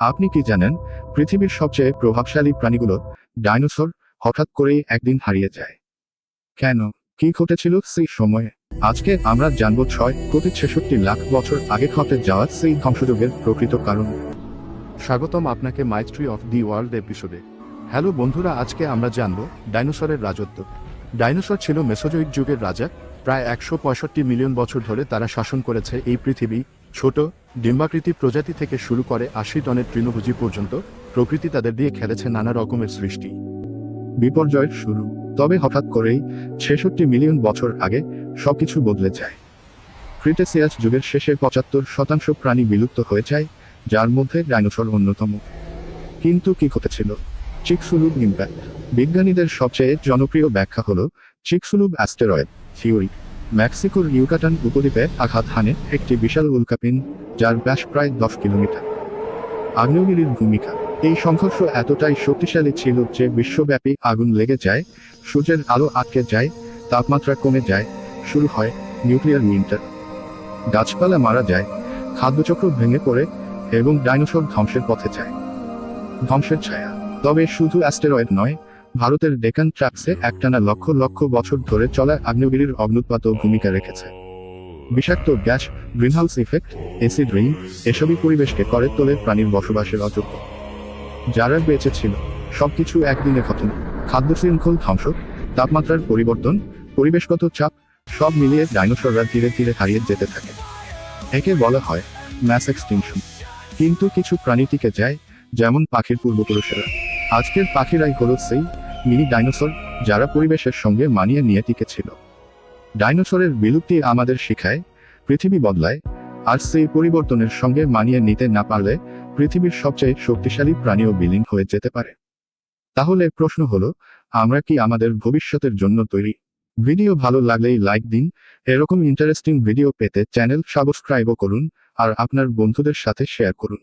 আপনি কি জানেন, পৃথিবীর সবচেয়ে প্রভাবশালী প্রাণীগুলো ডাইনোসর হঠাৎ করেই একদিন হারিয়ে যায়? কেন? কি ঘটেছিল সেই সময়ে? আজকে আমরা জানব 6,66,00,000 বছর আগে ঘটে যাওয়া সেই ধ্বংসযজ্ঞের প্রকৃত কারণ। স্বাগতম আপনাকে মাইস্ট্রি অফ দি ওয়ার্ল্ড এপিসোডে। হ্যালো বন্ধুরা, আজকে আমরা জানব ডাইনোসরের রাজত্ব। ডাইনোসর ছিল মেসোজোইক যুগের রাজা। প্রায় 165 মিলিয়ন বছর ধরে তারা শাসন করেছে এই পৃথিবী। ছোট ডিম্বাকৃতি প্রজাতি থেকে শুরু করে 80 টনের তৃণভোজী পর্যন্ত প্রকৃতি তাদের দিয়ে খেলেছে নানা রকমের সৃষ্টি। বিপর্যয়ের শুরু। তবে হঠাৎ করেই 66 মিলিয়ন বছর আগে সবকিছু বদলে যায়। ক্রিটেসিয়াস যুগের শেষে 75% প্রাণী বিলুপ্ত হয়ে যায়, যার মধ্যে ডাইনোসর অন্যতম। কিন্তু কি ঘটেছিল? চিকসুলুব ইম্প্যাক্ট। বিজ্ঞানীদের সবচেয়ে জনপ্রিয় ব্যাখ্যা হল চিকসুলুব অ্যাস্টেরয়েড থিওরি। মেক্সিকোর ইউকাটান উপদ্বীপে আঘাত হানে একটি বিশাল উল্কাপিণ্ড, যার ব্যাস প্রায় 10 কিলোমিটার। আগ্নেয়গিরির ভূমিকা। এই সংঘর্ষ এতটাই শক্তিশালী ছিল যে বিশ্বব্যাপী আগুন লেগে যায়, সূর্যের আলো আটকে যায়, তাপমাত্রা কমে যায়, শুরু হয় নিউক্লিয়ার উইন্টার। গাছপালা মারা যায়, খাদ্যচক্র ভেঙে পড়ে এবং ডাইনোসর ধ্বংসের পথে যায়। ধ্বংসের ছায়া। তবে শুধু অ্যাস্টেরয়েড নয়, ভারতের ডেকান ট্র্যাপসে একটানা লক্ষ লক্ষ বছর ধরে চলা আগ্নেয়গিরির অগ্নুৎপাতও ভূমিকা রেখেছে। বিষাক্ত gas, greenhouse effect, acid rain এসবই পরিবেশকে করে তোলে প্রাণীর বসবাসের অযোগ্য। যারা বেঁচে ছিল, সবকিছু একদিনে ঘটনা। খাদ্য শৃঙ্খল ধ্বংস, তাপমাত্রার পরিবর্তন, পরিবেশগত চাপ সব মিলিয়ে ডাইনোসররা ধীরে ধীরে হারিয়ে যেতে থাকে। একে বলা হয় ম্যাস এক্সটিংশন। কিন্তু কিছু প্রাণী টিকে যায়, যেমন পাখির পূর্বপুরুষেরা। আজকের পাখিরাই হলো সেই মিনি ডাইনোসর, যারা পরিবেশের সঙ্গে মানিয়ে নিয়ে টিকে ছিল। ডাইনোসরের বিলুপ্তি আমাদের শেখায় পৃথিবী বদলায়, আর সেই পরিবর্তনের সঙ্গে মানিয়ে নিতে না পারলে পৃথিবীর সবচেয়ে শক্তিশালী প্রাণীও বিলীন হয়ে যেতে পারে। তাহলে প্রশ্ন হলো, আমরা কি আমাদের ভবিষ্যতের জন্য তৈরি? ভিডিও ভালো লাগলেই লাইক দিন। এরকম ইন্টারেস্টিং ভিডিও পেতে চ্যানেল সাবস্ক্রাইবও করুন আর আপনার বন্ধুদের সাথে শেয়ার করুন।